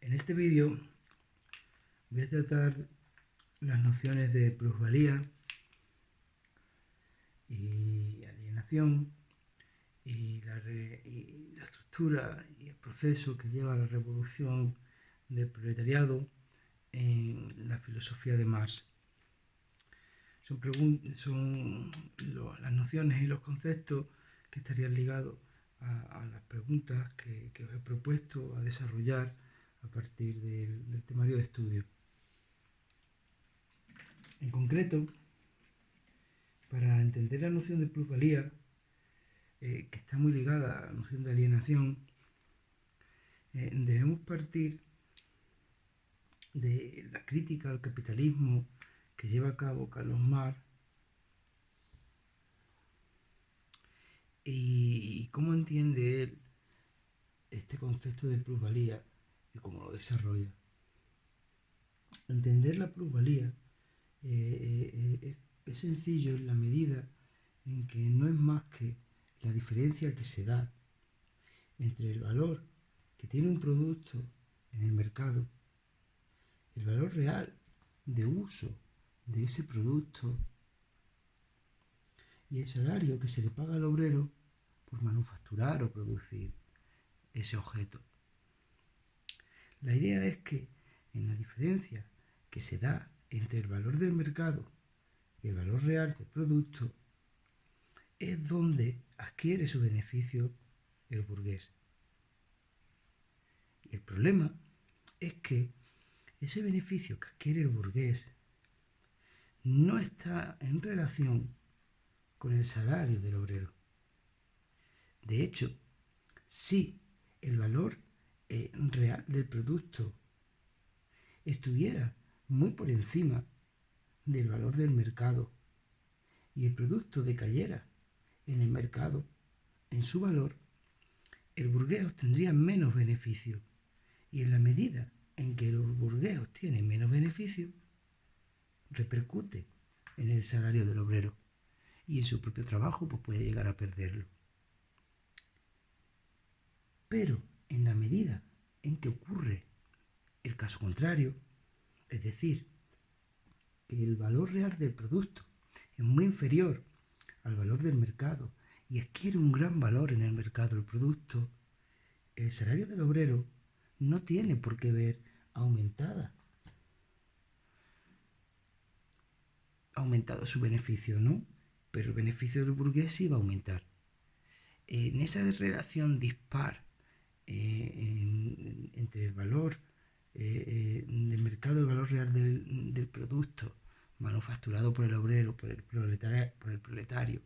En este vídeo voy a tratar las nociones de plusvalía y alienación y la estructura y el proceso que lleva a la revolución del proletariado en la filosofía de Marx. Son las nociones y los conceptos que estarían ligados a las preguntas que os he propuesto a desarrollar a partir del temario de estudio. En concreto, para entender la noción de plusvalía, que está muy ligada a la noción de alienación, debemos partir de la crítica al capitalismo que lleva a cabo Carlos Marx y cómo entiende él este concepto de plusvalía y cómo lo desarrolla. Entender la plusvalía es sencillo en la medida en que no es más que la diferencia que se da entre el valor que tiene un producto en el mercado, el valor real de uso de ese producto y el salario que se le paga al obrero por manufacturar o producir ese objeto. La idea es que en la diferencia que se da entre el valor del mercado y el valor real del producto es donde adquiere su beneficio el burgués. Y el problema es que ese beneficio que adquiere el burgués no está en relación con el salario del obrero. De hecho, si el valor real del producto estuviera muy por encima del valor del mercado y el producto decayera en el mercado, en su valor, el burgués obtendría menos beneficio. Y en la medida en que el burgués obtiene menos beneficio, repercute en el salario del obrero y en su propio trabajo pues puede llegar a perderlo. Pero en la medida en que ocurre el caso contrario, es decir, que el valor real del producto es muy inferior al valor del mercado y adquiere un gran valor en el mercado el producto, el salario del obrero no tiene por qué ver aumentado su beneficio, ¿no? Pero el beneficio del burgués sí va a aumentar. En esa relación dispar entre el valor del mercado, el valor real del producto manufacturado por el obrero, por el proletario,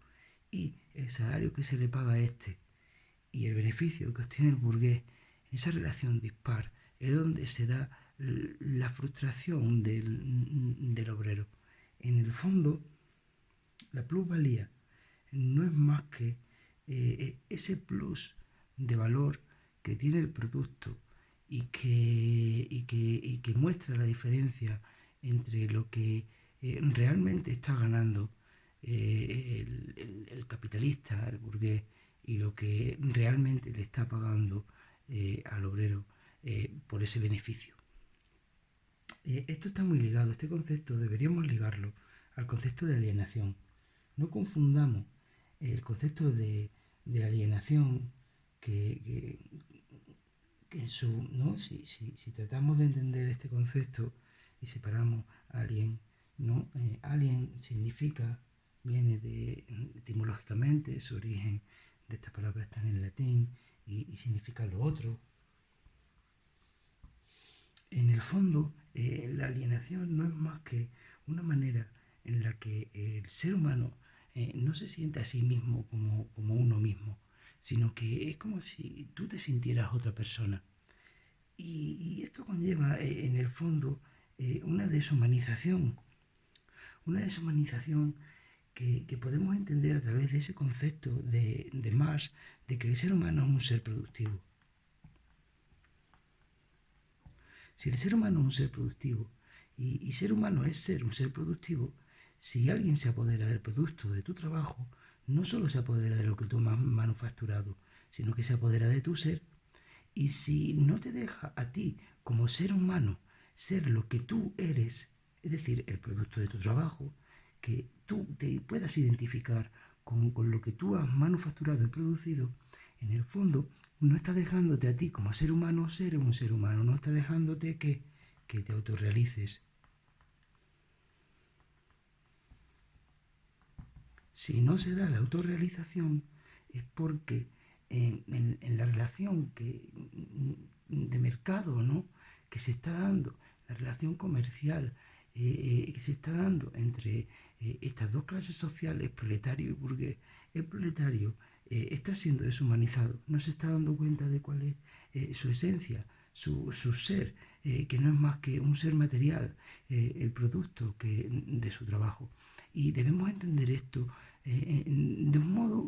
y el salario que se le paga a este, y el beneficio que obtiene el burgués, en esa relación dispar es donde se da la frustración del obrero. En el fondo, la plusvalía no es más que ese plus de valor que tiene el producto y que muestra la diferencia entre lo que realmente está ganando el capitalista, el burgués, y lo que realmente le está pagando al obrero por ese beneficio. Esto está muy ligado, este concepto deberíamos ligarlo al concepto de alienación. No confundamos el concepto de alienación que en su, ¿no? Si tratamos de entender este concepto y separamos alien, ¿no? Alien significa, viene etimológicamente, su origen de esta palabra está en el latín y significa lo otro. En el fondo, la alienación no es más que una manera en la que el ser humano no se siente a sí mismo como uno mismo, sino que es como si tú te sintieras otra persona. Y esto conlleva, en el fondo, una deshumanización que podemos entender a través de ese concepto de Marx, de que el ser humano es un ser productivo. Si el ser humano es un ser productivo, y ser humano es ser un ser productivo, si alguien se apodera del producto de tu trabajo, no solo se apodera de lo que tú has manufacturado, sino que se apodera de tu ser Y si no te deja a ti, como ser humano, ser lo que tú eres, es decir, el producto de tu trabajo, que tú te puedas identificar con lo que tú has manufacturado y producido, en el fondo no está dejándote a ti como ser humano ser un ser humano, no está dejándote que te autorrealices. Si no se da la autorrealización es porque en la relación de mercado, ¿no?, que se está dando, la relación comercial que se está dando entre estas dos clases sociales, proletario y burgués, el proletario está siendo deshumanizado, no se está dando cuenta de cuál es su esencia, su ser, que no es más que un ser material, el producto de su trabajo. Y debemos entender esto de un modo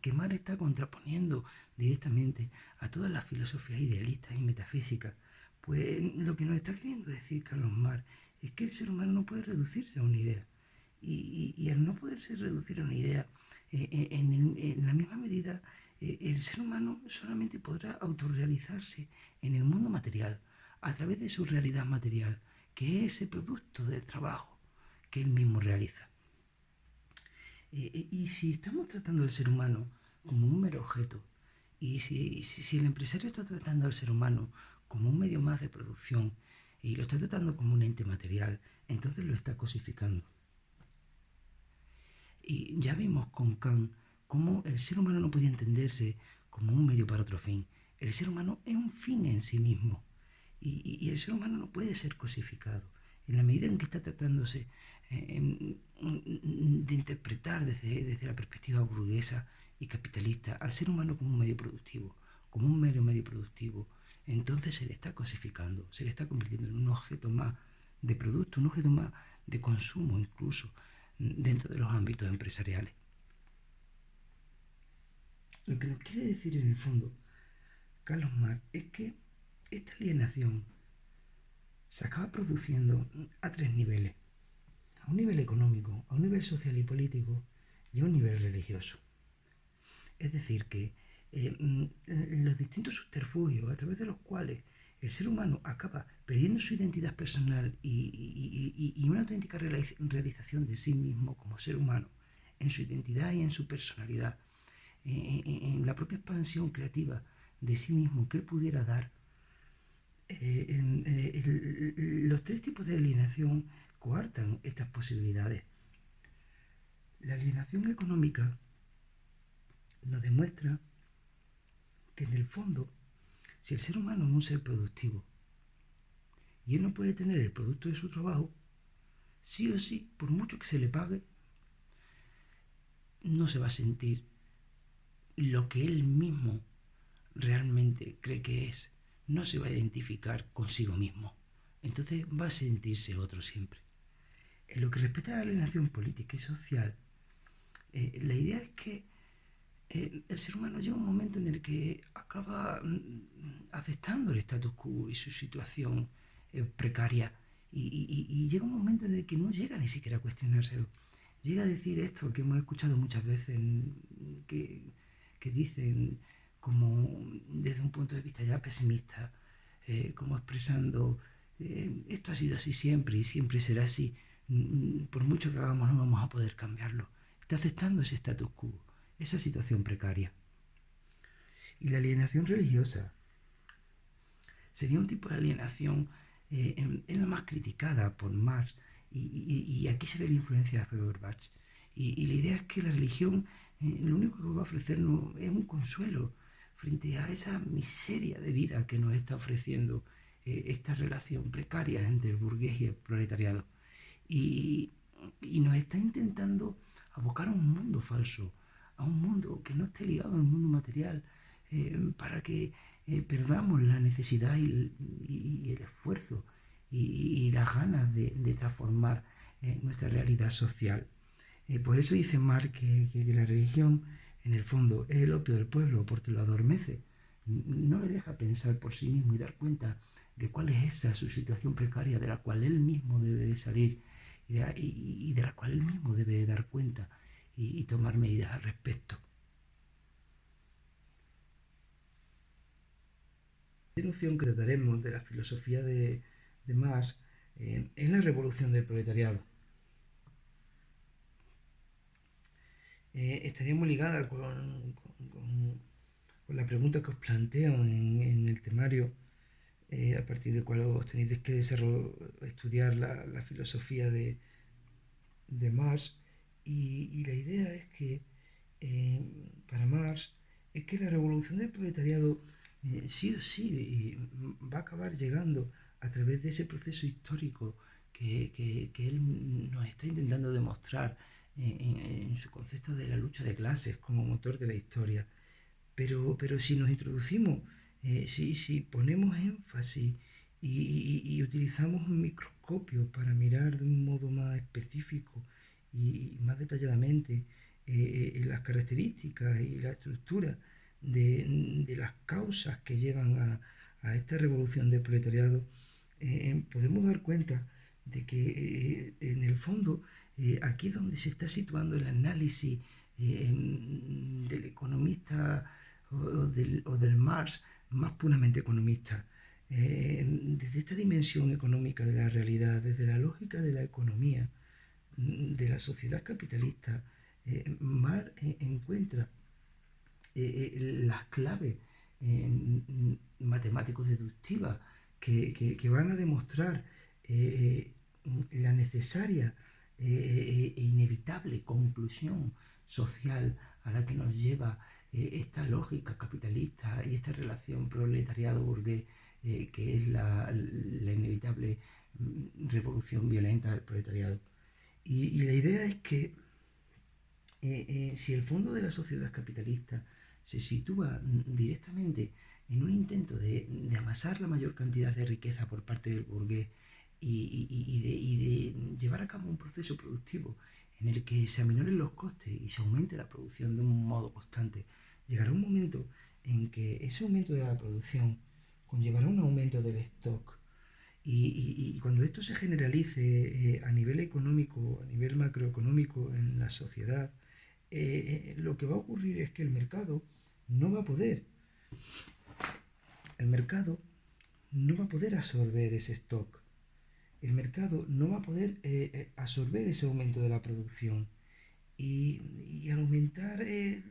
que Marx está contraponiendo directamente a todas las filosofías idealistas y metafísicas. Pues lo que nos está queriendo decir Carlos Marx es que el ser humano no puede reducirse a una idea. Y al no poderse reducir a una idea, en la misma medida, el ser humano solamente podrá autorrealizarse en el mundo material, a través de su realidad material, que es ese producto del trabajo que él mismo realiza. Y si estamos tratando al ser humano como un mero objeto, y si el empresario está tratando al ser humano como un medio más de producción, y lo está tratando como un ente material, entonces lo está cosificando. Y ya vimos con Kant cómo el ser humano no podía entenderse como un medio para otro fin. El ser humano es un fin en sí mismo. Y el ser humano no puede ser cosificado. En la medida en que está tratándose de interpretar desde la perspectiva burguesa y capitalista al ser humano como un medio productivo, como un mero medio productivo, entonces se le está cosificando, se le está convirtiendo en un objeto más de producto, un objeto más de consumo incluso dentro de los ámbitos empresariales. Lo que nos quiere decir en el fondo Carlos Marx es que esta alienación se acaba produciendo a tres niveles: a un nivel económico, a un nivel social y político y a un nivel religioso. Es decir, que los distintos subterfugios a través de los cuales el ser humano acaba perdiendo su identidad personal y una auténtica realización de sí mismo como ser humano, en su identidad y en su personalidad, en la propia expansión creativa de sí mismo que él pudiera dar, los tres tipos de alienación coartan estas posibilidades. La alienación económica nos demuestra que en el fondo, si el ser humano es un ser productivo y él no puede tener el producto de su trabajo, sí o sí, por mucho que se le pague, no se va a sentir lo que él mismo realmente cree que es, no se va a identificar consigo mismo. Entonces va a sentirse otro siempre. En lo que respecta a la alienación política y social, la idea es que el ser humano llega a un momento en el que acaba aceptando el status quo y su situación precaria y llega un momento en el que no llega ni siquiera a cuestionárselo. Llega a decir esto que hemos escuchado muchas veces, que dicen como desde un punto de vista ya pesimista, como expresando esto ha sido así siempre y siempre será así, por mucho que hagamos no vamos a poder cambiarlo. Está aceptando ese status quo, esa situación precaria. Y la alienación religiosa sería un tipo de alienación en la más criticada por Marx, y aquí se ve la influencia de Feuerbach. Y la idea es que la religión lo único que va a ofrecernos es un consuelo frente a esa miseria de vida que nos está ofreciendo esta relación precaria entre el burgués y el proletariado. Y, y nos está intentando abocar a un mundo falso, a un mundo que no esté ligado al mundo material, para que perdamos la necesidad y el esfuerzo y las ganas de transformar nuestra realidad social. Por eso dice Marx que la religión, en el fondo, es el opio del pueblo, porque lo adormece, no le deja pensar por sí mismo y dar cuenta de cuál es esa su situación precaria de la cual él mismo debe de salir y de la cual él mismo debe de dar cuenta y tomar medidas al respecto. noción que trataremos de la filosofía de Marx es la revolución del proletariado. Estaría muy ligada con la pregunta que os planteo en el temario, a partir del cual os tenéis que estudiar la filosofía de Marx. Y la idea es que, para Marx, es que la revolución del proletariado sí o sí va a acabar llegando a través de ese proceso histórico que él nos está intentando demostrar en su concepto de la lucha de clases como motor de la historia. Pero si nos introducimos, si ponemos énfasis y utilizamos un microscopio para mirar de un modo más específico y más detalladamente las características y la estructura de las causas que llevan a esta revolución del proletariado, podemos dar cuenta de que en el fondo aquí es donde se está situando el análisis del economista o del Marx más puramente economista. Desde esta dimensión económica de la realidad, desde la lógica de la economía, de la sociedad capitalista, Marx encuentra las claves matemáticos deductivas que van a demostrar la necesaria e inevitable conclusión social a la que nos lleva esta lógica capitalista y esta relación proletariado-burgués, que es la inevitable revolución violenta del proletariado. Y la idea es que si el fondo de la sociedad capitalista se sitúa directamente en un intento de amasar la mayor cantidad de riqueza por parte del burgués y de llevar a cabo un proceso productivo en el que se aminoren los costes y se aumente la producción de un modo constante, llegará un momento en que ese aumento de la producción conllevará un aumento del stock. Y cuando esto se generalice a nivel económico, a nivel macroeconómico en la sociedad, lo que va a ocurrir es que no va a poder, el mercado no va a poder absorber ese stock. El mercado no va a poder absorber ese aumento de la producción. Y al aumentar el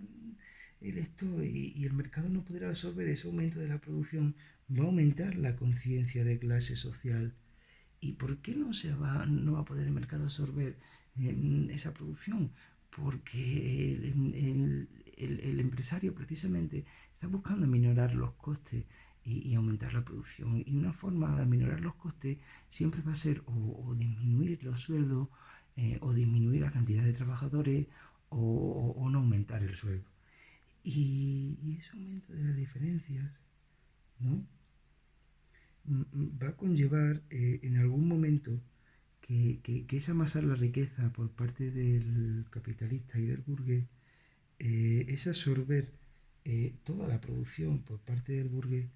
stock y el mercado no podrá absorber ese aumento de la producción, va a aumentar la conciencia de clase social. ¿Y por qué no va a poder el mercado absorber esa producción? Porque el empresario precisamente está buscando minorar los costes y aumentar la producción. Y una forma de minorar los costes siempre va a ser o disminuir los sueldos, o disminuir la cantidad de trabajadores, o no aumentar el sueldo. Y ese aumento de las diferencias, ¿no? Va a conllevar en algún momento que es amasar la riqueza por parte del capitalista y del burgués, es absorber toda la producción por parte del burgués,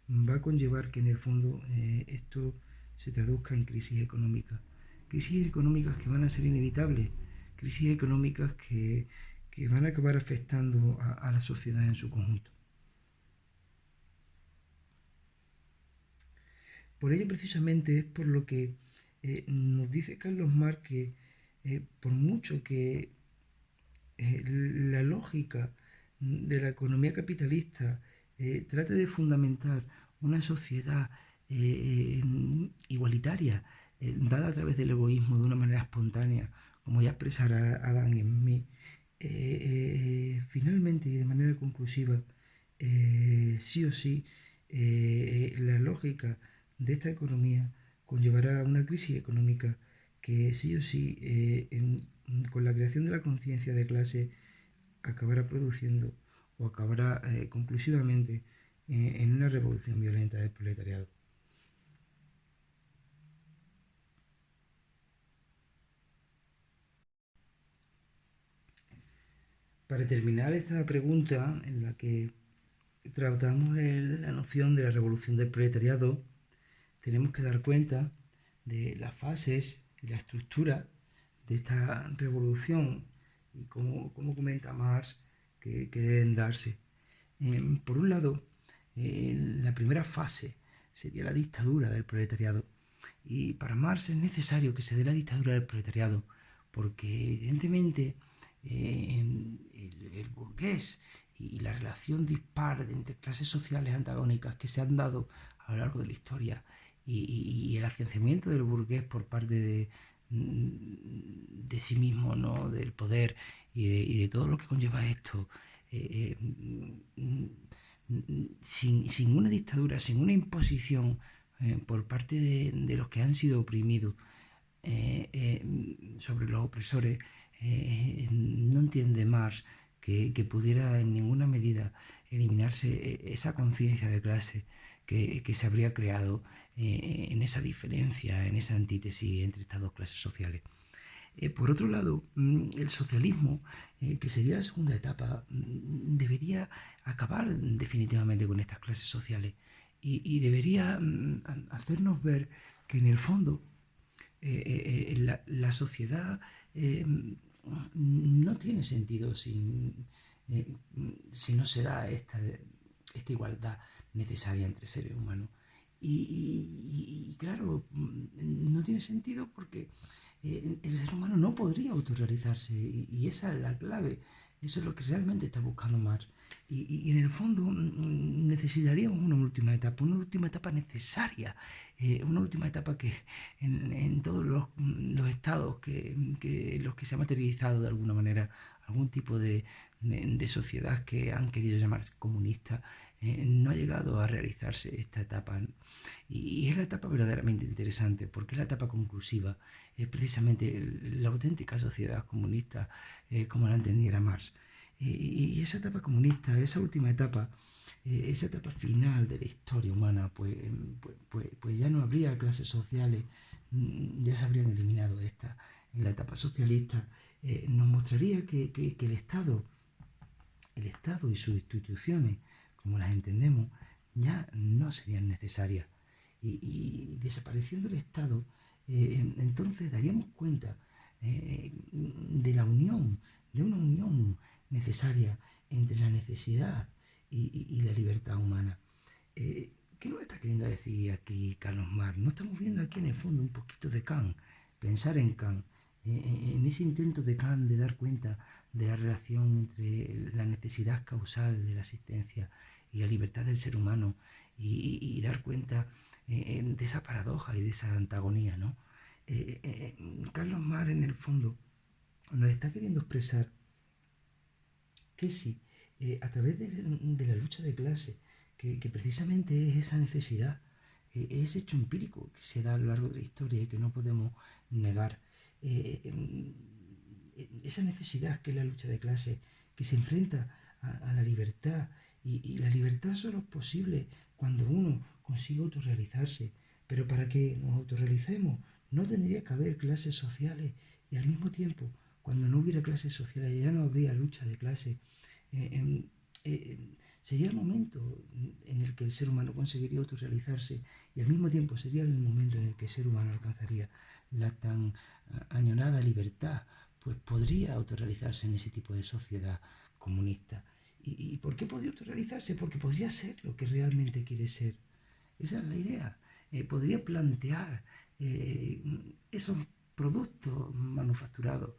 va a conllevar que en el fondo esto se traduzca en crisis económicas que van a ser inevitables, crisis económicas que van a acabar afectando a la sociedad en su conjunto. Por ello, precisamente, es por lo que nos dice Carlos Marx que, por mucho que la lógica de la economía capitalista trate de fundamentar una sociedad igualitaria, dada a través del egoísmo de una manera espontánea, como ya expresará Adán en mí, finalmente y de manera conclusiva, sí o sí, la lógica de esta economía conllevará a una crisis económica que sí o sí, con la creación de la conciencia de clase, acabará produciendo o acabará conclusivamente en una revolución violenta del proletariado. Para terminar esta pregunta en la que tratamos la noción de la revolución del proletariado, tenemos que dar cuenta de las fases y la estructura de esta revolución y cómo comenta Marx que deben darse. Por un lado, La primera fase sería la dictadura del proletariado. Y para Marx es necesario que se dé la dictadura del proletariado, porque evidentemente el burgués y la relación dispar entre clases sociales antagónicas que se han dado a lo largo de la historia y el afianzamiento del burgués por parte de sí mismo, ¿no? Del poder y de todo lo que conlleva esto, sin una dictadura, sin una imposición por parte de los que han sido oprimidos sobre los opresores, no entiende más que pudiera en ninguna medida eliminarse esa conciencia de clase que se habría creado en esa diferencia, en esa antítesis entre estas dos clases sociales. Por otro lado, el socialismo, que sería la segunda etapa, debería acabar definitivamente con estas clases sociales y debería hacernos ver que en el fondo la sociedad no tiene sentido eh, si no se da esta igualdad necesaria entre seres humanos. Y claro, no tiene sentido porque el ser humano no podría autorrealizarse y esa es la clave, eso es lo que realmente está buscando Marx. Y en el fondo necesitaríamos una última etapa necesaria, una última etapa que en todos los estados los que se ha materializado de alguna manera algún tipo de sociedad que han querido llamar comunista, no ha llegado a realizarse esta etapa. Y es la etapa verdaderamente interesante, porque es la etapa conclusiva, es precisamente la auténtica sociedad comunista como la entendiera Marx. Y esa etapa comunista, esa última etapa, esa etapa final de la historia humana, pues ya no habría clases sociales, ya se habrían eliminado estas. En la etapa socialista nos mostraría que el Estado y sus instituciones, como las entendemos, ya no serían necesarias. Y desapareciendo el Estado, entonces daríamos cuenta de la unión, de una unión necesaria entre la necesidad y la libertad humana. ¿Qué nos está queriendo decir aquí Carlos Marx? No estamos viendo aquí en el fondo un poquito de Kant, pensar en Kant, en ese intento de Kant de dar cuenta de la relación entre la necesidad causal de la existencia y la libertad del ser humano y dar cuenta de esa paradoja y de esa antagonía, ¿no? Carlos Marx en el fondo nos está queriendo expresar que sí, a través de la lucha de clase, que precisamente es esa necesidad, ese hecho empírico que se da a lo largo de la historia y que no podemos negar, esa necesidad que es la lucha de clase, que se enfrenta a la libertad, y la libertad solo es posible cuando uno consigue autorrealizarse, pero para que nos autorrealicemos no tendría que haber clases sociales, y al mismo tiempo, cuando no hubiera clases sociales ya no habría lucha de clase. Eh, eh, Sería el momento en el que el ser humano conseguiría autorrealizarse, y al mismo tiempo sería el momento en el que el ser humano alcanzaría la tan añorada libertad, pues podría autorrealizarse en ese tipo de sociedad comunista. ¿Y por qué podría autorrealizarse? Porque podría ser lo que realmente quiere ser. Esa es la idea. Podría plantear esos productos manufacturados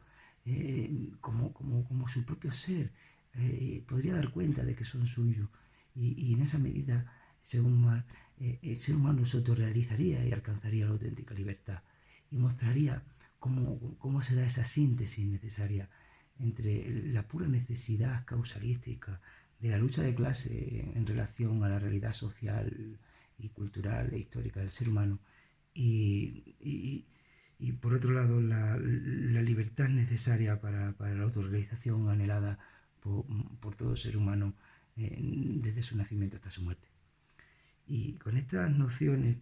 como su propio ser. Podría dar cuenta de que son suyos. Y en esa medida, según Marx, el ser humano se autorrealizaría y alcanzaría la auténtica libertad. Y mostraría cómo se da esa síntesis necesaria entre la pura necesidad causalística de la lucha de clase en relación a la realidad social y cultural e histórica del ser humano y por otro lado la libertad necesaria para la autorrealización anhelada por todo ser humano desde su nacimiento hasta su muerte. Y con estas nociones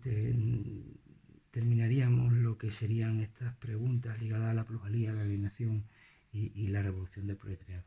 terminaríamos lo que serían estas preguntas ligadas a la plusvalía, la alienación y la revolución del proletariado.